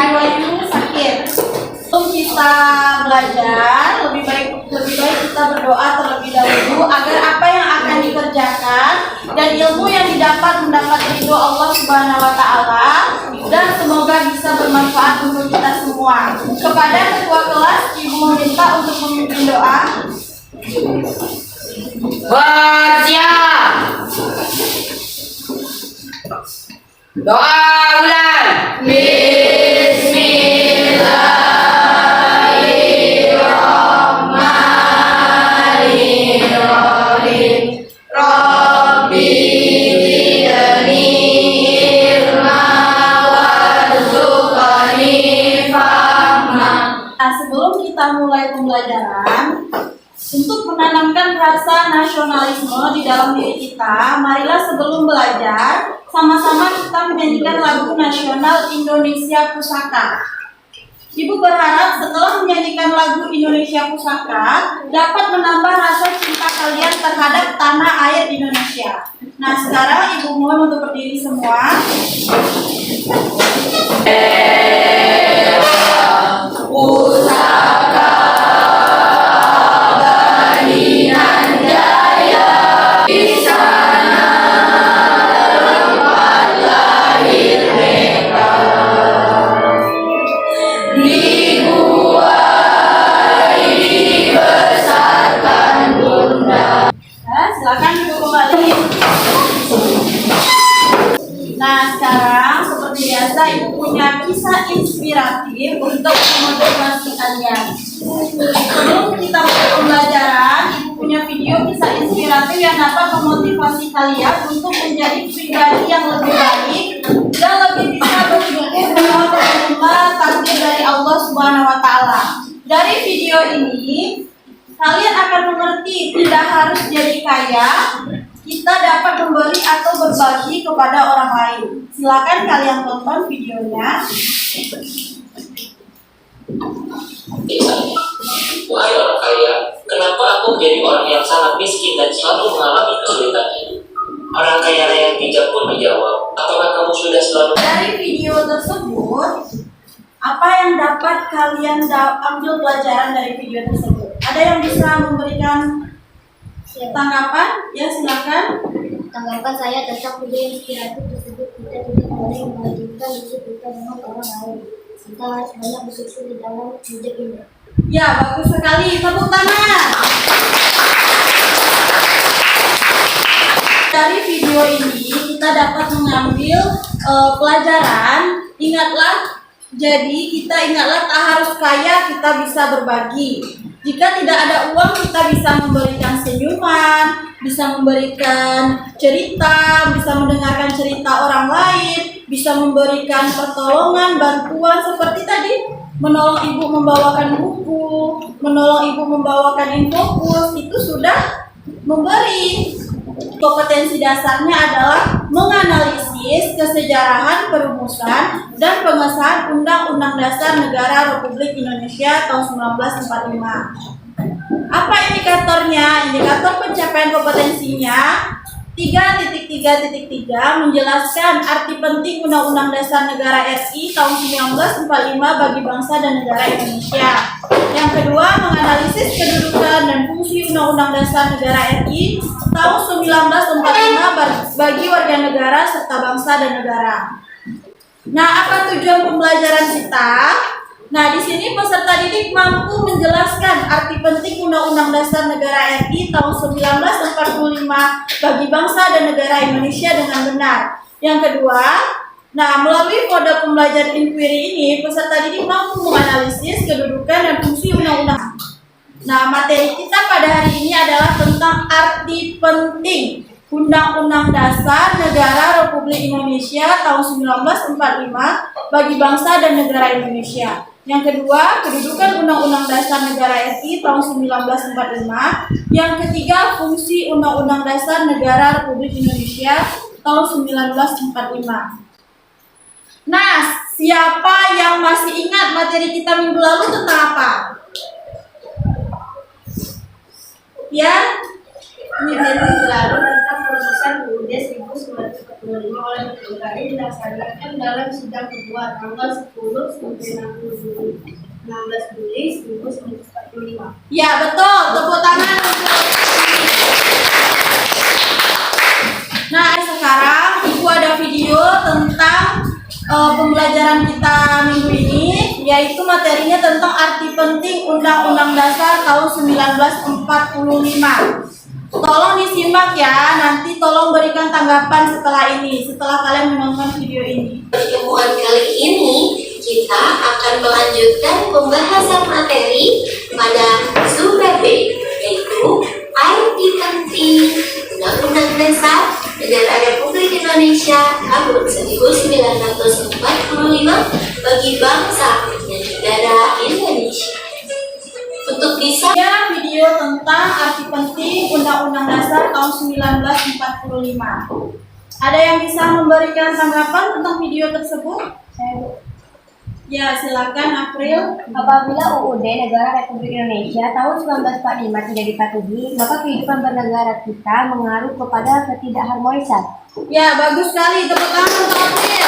Ayu sakit. Sebelum kita belajar, lebih baik kita berdoa terlebih dahulu agar apa yang akan dikerjakan dan ilmu yang mendapat ridho Allah Subhanahu wa taala, dan semoga bisa bermanfaat untuk kita semua. Kepada ketua kelas, Ibu meminta untuk memimpin doa. Bersiap. Doa ulang. Bismillahirrahmanirrahim. Rabbi zidni ilma warzuqni fahma. Nah, sebelum kita mulai pembelajaran, untuk menanamkan rasa nasionalisme di dalam diri kita, marilah sebelum belajar, sama-sama kita menyanyikan lagu nasional Indonesia Pusaka. Ibu berharap setelah menyanyikan lagu Indonesia Pusaka, dapat menambah rasa cinta kalian terhadap tanah air Indonesia. Nah, sekarang Ibu mohon untuk berdiri semua. Pusaka Baninan Jaya, di sana tempat lahir mereka. Di gua dibesarkan Bunda. Nah, silakan Ibu kembali. Nah, sekarang seperti biasa Ibu punya kisah inspiratif untuk memotivasi kalian. Sebelum kita mulai pembelajaran, Ibu punya video kisah inspiratif yang dapat memotivasi kalian untuk menjadi pribadi yang lebih baik dan lebih bisa bersyukur bahwa menerima takdir dari Allah Subhanahu wa taala. Dari video ini, kalian akan mengerti tidak harus jadi kaya, kita dapat memberi atau berbagi kepada orang lain. Silakan kalian tonton videonya. Wahai orang kaya, kenapa aku menjadi orang yang sangat miskin dan selalu mengalami kesulitan hidup? Orang kaya yang bijak pun menjawab, apakah kamu sudah selalu... Dari video tersebut, apa yang dapat kalian ambil pelajaran dari video tersebut? Ada yang bisa memberikan tanggapan? Ya, silakan. Tanggapan saya tentang video inspiratif tersebut, kita tidak boleh membandingkan hidup kita dengan orang lain. Kita harus banyak bersyukur di dalam hidup ini. Ya, bagus sekali. Tepuk tangan. Dari video ini kita dapat mengambil pelajaran. Ingatlah tak harus kaya, kita bisa berbagi. Jika tidak ada uang, kita bisa memberikan senyuman, bisa memberikan cerita, bisa mendengarkan cerita orang lain, bisa memberikan pertolongan, bantuan seperti tadi, menolong ibu membawakan buku, menolong ibu membawakan infokus, itu sudah memberi. Kompetensi dasarnya adalah menganalisis kesejarahan perumusan dan pengesahan Undang-Undang Dasar Negara Republik Indonesia tahun 1945. Apa indikatornya? Indikator pencapaian kompetensinya 3.3.3 menjelaskan arti penting Undang-Undang Dasar Negara RI tahun 1945 bagi bangsa dan negara Indonesia. Yang kedua, menganalisis kedudukan dan fungsi Undang-Undang Dasar Negara RI tahun 1945 bagi warga negara serta bangsa dan negara. Nah, apa tujuan pembelajaran kita? Nah, di sini peserta didik mampu menjelaskan arti penting Undang-Undang Dasar Negara RI tahun 1945 bagi bangsa dan negara Indonesia dengan benar. Yang kedua, melalui kode pembelajaran inquiry ini, peserta didik mampu menganalisis kedudukan dan fungsi undang-undang. Nah, materi kita pada hari ini adalah tentang arti penting Undang-Undang Dasar Negara Republik Indonesia tahun 1945 bagi bangsa dan negara Indonesia. Yang kedua, kedudukan Undang-Undang Dasar Negara RI tahun 1945. Yang ketiga, fungsi Undang-Undang Dasar Negara Republik Indonesia tahun 1945. Nah, siapa yang masih ingat materi kita minggu lalu tentang apa? Ya, Minggu lalu tentang perumusan UUD 1945 oleh DPR dilaksanakan dalam sidang kedua tanggal 10 sampai 16 Juli 1945. Ya, betul. Tepuk tangan untuk. Nah, sekarang Ibu ada video tentang pembelajaran kita minggu ini, yaitu materinya tentang arti penting Undang-Undang Dasar tahun 1945. Tolong disimak ya, nanti tolong berikan tanggapan setelah kalian menonton video ini. Pertemuan kali ini kita akan melanjutkan pembahasan materi pada sumber B, yaitu arti penting Undang-Undang Dasar Negara Republik Indonesia tahun 1945 bagi bangsa dan negara Indonesia. Untuk bisa Video tentang arti penting Undang-Undang Dasar tahun 1945. Ada yang bisa memberikan tanggapan tentang video tersebut? Ya, silakan April. Apabila UUD Negara Republik Indonesia tahun 1945 tidak dipatuhi, maka kehidupan bernegara kita mengaruh kepada ketidakharmonisan. Ya, bagus sekali. Tepuk tangan untuk April.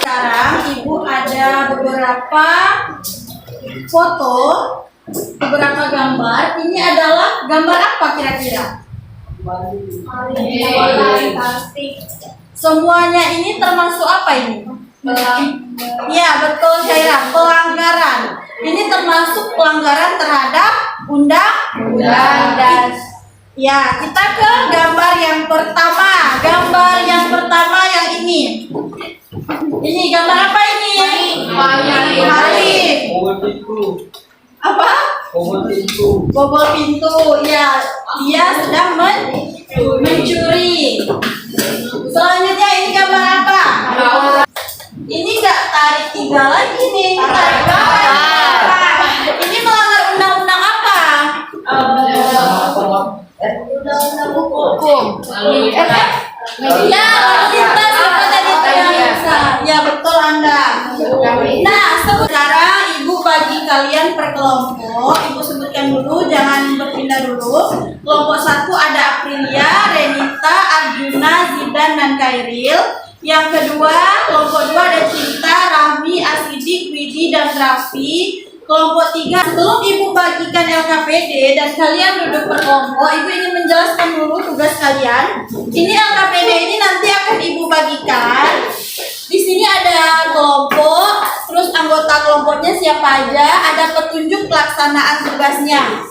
Sekarang Ibu ada beberapa foto, beberapa gambar. Ini adalah gambar apa kira-kira? Semuanya ini termasuk apa ini? Ya, betul Syaira, pelanggaran. Ini termasuk pelanggaran terhadap undang-undang dan ya, kita ke gambar yang pertama. Gambar yang pertama yang ini. Ini gambar apa ini? Malik. Apa? Bobol pintu. Ya, dia sedang mencuri. Selanjutnya ini gambar apa? Ini nggak tarik 3 lagi nih, ini tarik belakang. Ini melanggar undang-undang apa? Undang-undang hukum. Ya, kita siapa tadi yang bisa? Ya, betul Anda. Nah, sekarang Ibu bagi kalian per kelompok. Ibu sebutkan dulu, jangan berpindah dulu. Kelompok 1 ada Aprilia, Renita, Arjuna, Zidan, dan Kairil. Yang kedua, kelompok 2 ada Cinta, Rahmi, Asidik, Widi, dan Raffi. Kelompok 3, sebelum Ibu bagikan LKPD dan kalian duduk per kelompok, Ibu ingin menjelaskan dulu tugas kalian. Ini LKPD ini nanti akan Ibu bagikan. Di sini ada kelompok, terus anggota kelompoknya siapa aja, ada petunjuk pelaksanaan tugasnya.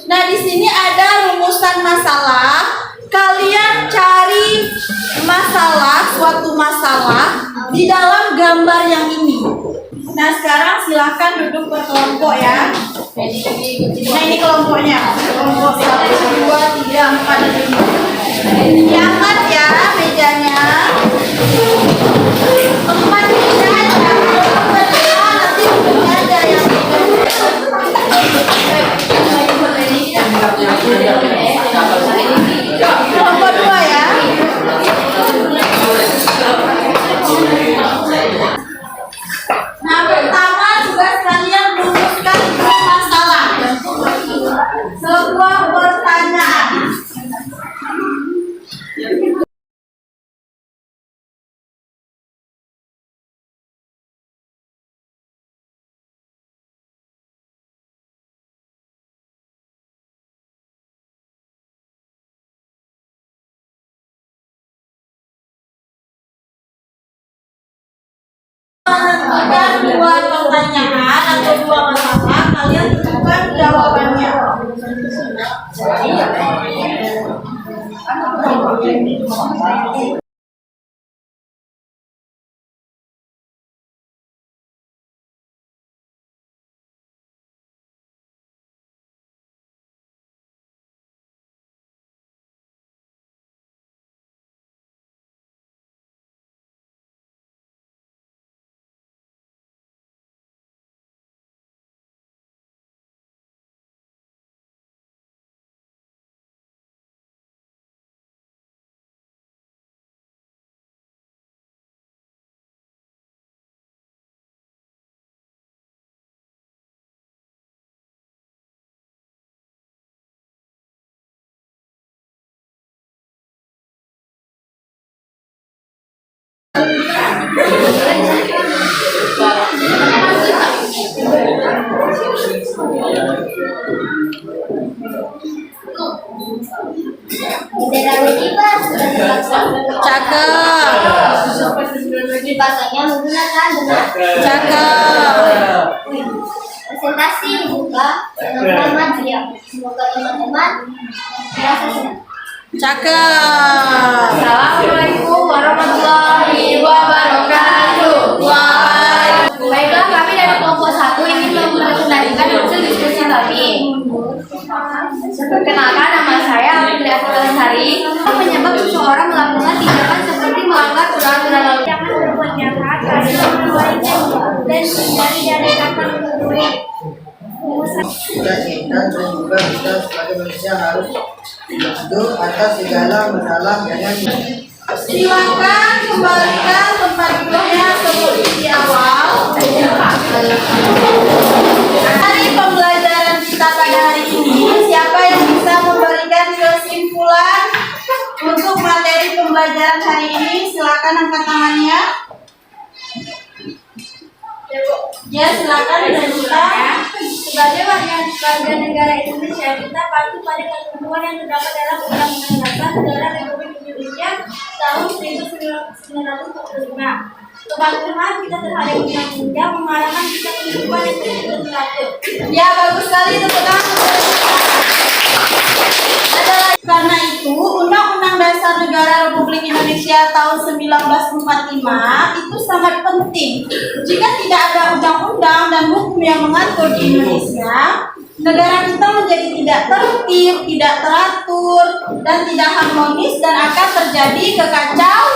Nah, di sini ada rumusan masalah. Kalian cari suatu masalah di dalam gambar yang ini. Nah, sekarang silakan duduk per kelompok ya. Nah, ini kelompoknya. Kelompok 1, 2, 3, 4, 5. Diangkat ya mejanya. Tempat meja aja. Nanti duduknya aja yang kelompok 2 ya. Nah, pertama tugas kalian merumuskan masalah. Sebuah pertanyaan. Menentukan 2 pertanyaan atau 2 masalah, kalian tentukan jawabannya. Bendera berkibar sudah dilaksanakan. Cakep. Dipasangnya menggunakan benang. Cakep. Presentasi dibuka dengan kalimat diam. Semoga teman-teman merasa senang. Cakep. Assalamualaikum warahmatullahi wabarakatuh. Baiklah, kami dari kelompok 1 ingin mempresentasikan hasil diskusi kami. Perkenalkan, nama saya Aprilia Lestari. Penyebab seseorang melakukan tindakan seperti melanggar peraturan lalu lintas, berbuat jahat, dan hindari dari kata menggurui. Kita inginkan dan juga kita sebagai manusia harus patuh atas segala masalah dengan Silakan kembalikan tempat duduknya seperti di awal. Dari pembelajaran kita pada hari ini, siapa yang bisa memberikan kesimpulan untuk materi pembelajaran hari ini? Silakan angkat tangannya. Ya, silakan kita. Sebagai warga negara Indonesia, kita patuh pada ketentuan yang terdapat dalam Undang-Undang Dasar Negara Republik Indonesia tahun 1945. Kepatuhan kita terhadap undang-undang mengarahkan kita ke kehidupan yang tidak teratur. Ya, bagus sekali tepuk tangan. Karena itu, Undang-Undang Dasar Negara Republik Indonesia tahun 1945 itu sangat penting. Jika tidak ada undang-undang dan hukum yang mengatur di Indonesia, negara kita menjadi tidak tertib, tidak teratur, dan tidak harmonis, dan akan terjadi kekacauan.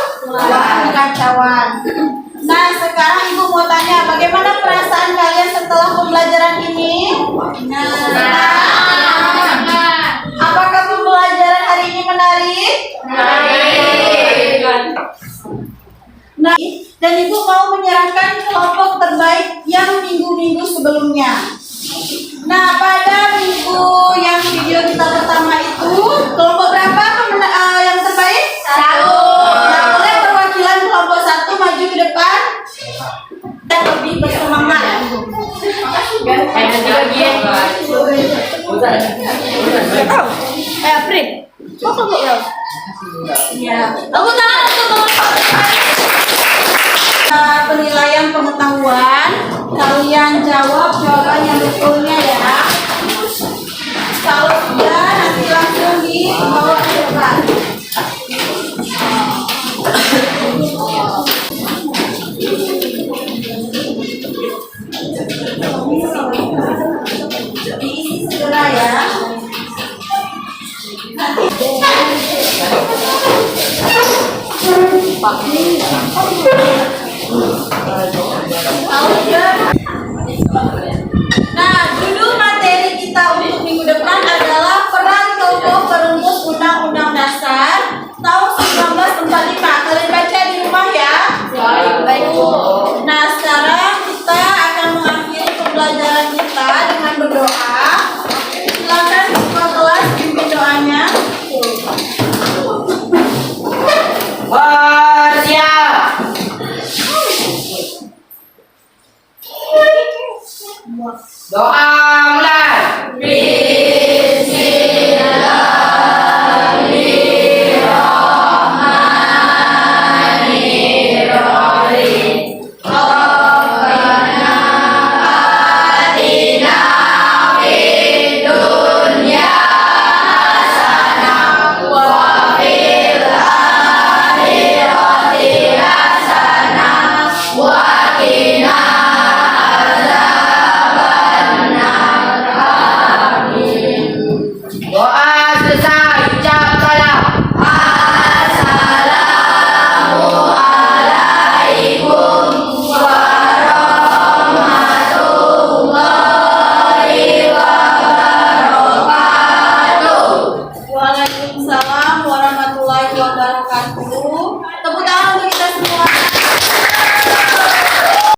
Nah, sekarang Ibu mau tanya, bagaimana perasaan kalian setelah pembelajaran ini? Apakah pembelajaran hari ini menarik? Nah, dan Ibu mau menyerahkan kelompok terbaik yang minggu-minggu sebelumnya. Nah, pada minggu yang video kita pertama itu, kelompok berapa yang terbaik? 1. Nah, boleh perwakilan kelompok 1 maju ke depan dan lebih bersemangat. April. Ya. Tepuk tangan untuk teman-teman. Penilaian pengetahuan, kalian jawab jawaban yang betulnya ya. Kalau tidak, nanti langsung dibawa ke depan. Diisi segera ya. Nah, judul materi kita untuk minggu depan adalah peran tokoh perumus Undang-Undang Dasar tahun 1945. Kalian baca di rumah ya. Baik. Nah, sekarang kita akan mengakhiri pembelajaran kita dengan berdoa. Silakan ketua kelas pimpin doanya. Doa